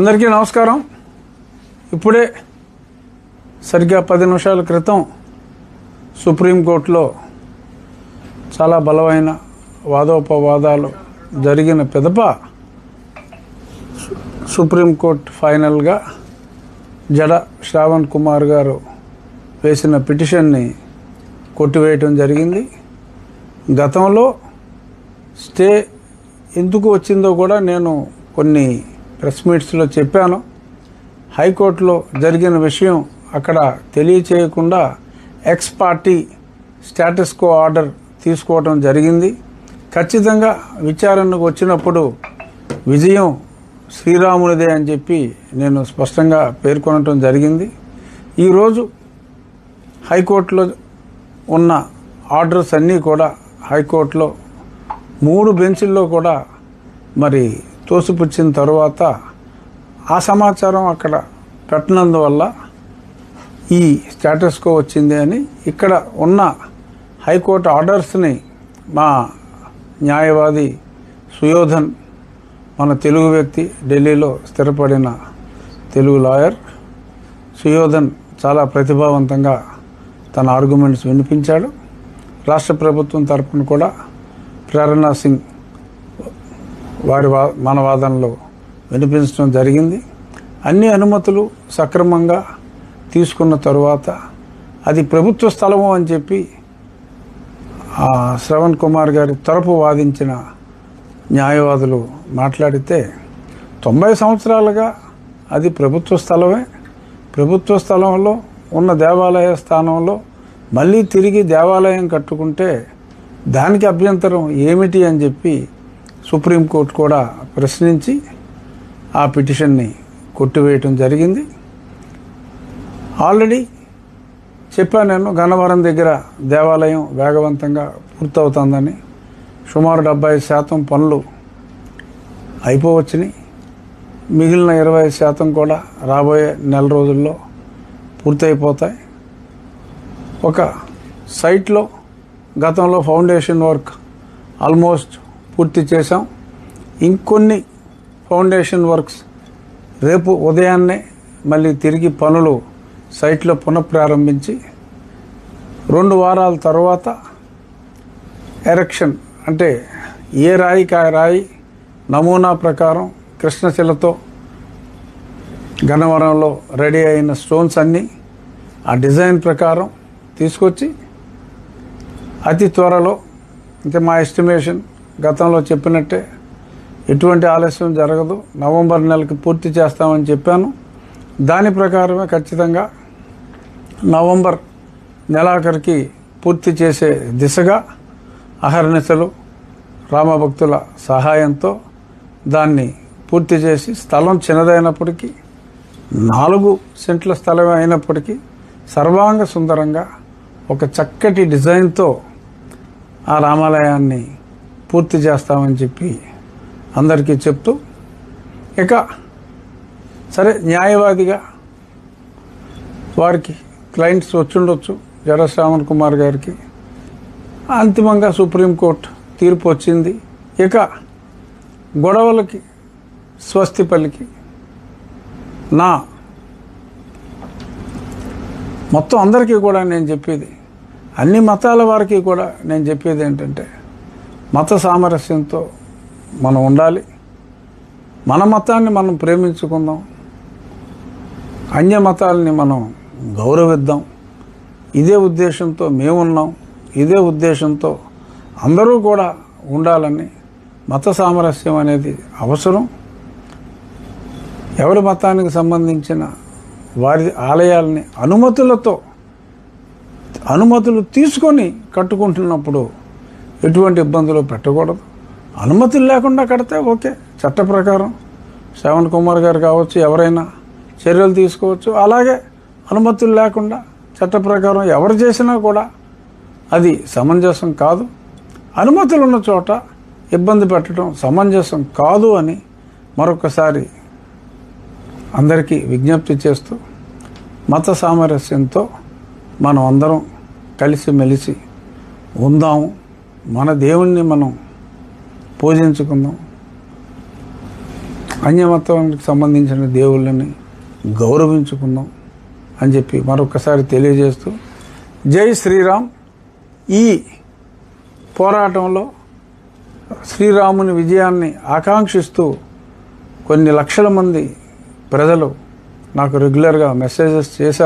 అందరికీ నమస్కారం. ఇప్పుడే సరిగ్గా 10 నిమిషాల క్రితం సుప్రీంకోర్టులో చాలా బలమైన వాదోపవాదాలు జరిగిన పిదప సుప్రీంకోర్టు ఫైనల్గా జడ శ్రావణ్ కుమార్ గారు వేసిన పిటిషన్ని కొట్టివేయటం జరిగింది. గతంలో స్టే ఎందుకు వచ్చిందో కూడా నేను కొన్ని ప్రెస్ మీట్స్లో చెప్పాను. హైకోర్టులో జరిగిన విషయం అక్కడ తెలియచేయకుండా ex parte status quo order తీసుకోవడం జరిగింది. ఖచ్చితంగా విచారణకు వచ్చినప్పుడు విజయం శ్రీరామునిదే అని చెప్పి నేను స్పష్టంగా పేర్కొనటం జరిగింది. ఈరోజు హైకోర్టులో ఉన్న ఆర్డర్స్ అన్నీ కూడా హైకోర్టులో 3 బెంచుల్లో కూడా మరి తోసిపుచ్చిన తర్వాత ఆ సమాచారం అక్కడ పెట్టినందువల్ల ఈ స్టేటస్ కో వచ్చింది అని ఇక్కడ ఉన్న హైకోర్టు ఆర్డర్స్ని మా న్యాయవాది సుయోధన్, మన తెలుగు వ్యక్తి, ఢిల్లీలో స్థిరపడిన తెలుగు లాయర్ సుయోధన్ చాలా ప్రతిభావంతంగా తన ఆర్గ్యుమెంట్స్ వినిపించాడు. రాష్ట్ర ప్రభుత్వం తరపున కూడా ప్రేరణా సింగ్ వారి మన వాదనలో వినిపించడం జరిగింది. అన్ని అనుమతులు సక్రమంగా తీసుకున్న తరువాత అది ప్రభుత్వ స్థలము అని చెప్పి శ్రవణ్ కుమార్ గారి తరపు వాదించిన న్యాయవాదులు మాట్లాడితే 90 సంవత్సరాలుగా అది ప్రభుత్వ స్థలమే. ప్రభుత్వ స్థలంలో ఉన్న దేవాలయ స్థానంలో మళ్ళీ తిరిగి దేవాలయం కట్టుకుంటే దానికి అభ్యంతరం ఏమిటి అని చెప్పి సుప్రీంకోర్టు కూడా ప్రశ్నించి ఆ పిటిషన్ని కొట్టివేయటం జరిగింది. ఆల్రెడీ చెప్పాను నేను, గన్నవరం దగ్గర దేవాలయం వేగవంతంగా పూర్తవుతుందని. సుమారు 70% పనులు అయిపోవచ్చుని. మిగిలిన 20% కూడా రాబోయే నెల రోజుల్లో పూర్తయిపోతాయి. ఒక సైట్లో గతంలో ఫౌండేషన్ వర్క్ ఆల్మోస్ట్ పూర్తి చేశాం. ఇంకొన్ని ఫౌండేషన్ వర్క్స్ రేపు ఉదయాన్నే మళ్ళీ తిరిగి పనులు సైట్లో పునఃప్రారంభించి 2 వారాల తర్వాత ఎరెక్షన్, అంటే ఏ రాయికి ఆ రాయి నమూనా ప్రకారం కృష్ణశిలతో గన్నవరంలో రెడీ అయిన స్టోన్స్ అన్నీ ఆ డిజైన్ ప్రకారం తీసుకొచ్చి అతి త్వరలో, అంటే మా ఎస్టిమేషన్ గతంలో చెప్పినట్టే ఎటువంటి ఆలస్యం జరగదు, నవంబర్ నెలకి పూర్తి చేస్తామని చెప్పాను. దాని ప్రకారమే ఖచ్చితంగా నవంబర్ నెలాఖరికి పూర్తి చేసే దిశగా అహర్నిశలు రామభక్తుల సహాయంతో దాన్ని పూర్తి చేసి, స్థలం చిన్నదైనప్పటికీ 4 సెంట్ల స్థలం అయినప్పటికీ సర్వాంగ సుందరంగా ఒక చక్కటి డిజైన్తో ఆ రామాలయాన్ని పూర్తి చేస్తామని చెప్పి అందరికీ చెప్తూ, ఇక సరే న్యాయవాదిగా వారికి క్లయింట్స్ వచ్చుండొచ్చు. జడ శ్రావణ్ కుమార్ గారికి అంతిమంగా సుప్రీంకోర్టు తీర్పు వచ్చింది. ఇక గొడవలకి స్వస్తి పలికి నా మొత్తం అందరికీ కూడా నేను చెప్పేది, అన్ని మతాల వారికి కూడా నేను చెప్పేది ఏంటంటే, మత సామరస్యంతో మనం ఉండాలి. మన మతాన్ని మనం ప్రేమించుకుందాం, అన్య మతాలని మనం గౌరవిద్దాం. ఇదే ఉద్దేశంతో మేమున్నాం, ఇదే ఉద్దేశంతో అందరూ కూడా ఉండాలని. మత సామరస్యం అనేది అవసరం. ఎవరి మతానికి సంబంధించిన వారి ఆలయాలని అనుమతులు తీసుకొని కట్టుకుంటున్నప్పుడు ఎటువంటి ఇబ్బందులు పెట్టకూడదు. అనుమతులు లేకుండా కడితే ఓకే, చట్ట ప్రకారం శ్రవణ్ కుమార్ గారు కావచ్చు, ఎవరైనా చర్యలు తీసుకోవచ్చు. అలాగే అనుమతులు లేకుండా చట్ట ప్రకారం ఎవరు చేసినా కూడా అది సమంజసం కాదు. అనుమతులు ఉన్న చోట ఇబ్బంది పెట్టడం సమంజసం కాదు అని మరొకసారి అందరికీ విజ్ఞప్తి చేస్తూ, మత సామరస్యంతో మనం అందరం కలిసిమెలిసి ఉందాము. మన దేవుణ్ణి మనం పూజించుకుందాం. అన్యమతానికి సంబంధించిన దేవుళ్ళని గౌరవించుకుందాం అని చెప్పి మరొకసారి తెలియజేస్తూ జై శ్రీరామ్. ఈ పోరాటంలో శ్రీరాముని విజయాన్ని ఆకాంక్షిస్తూ కొన్ని లక్షల మంది ప్రజలు నాకు రెగ్యులర్గా మెసేజెస్ చేశారు.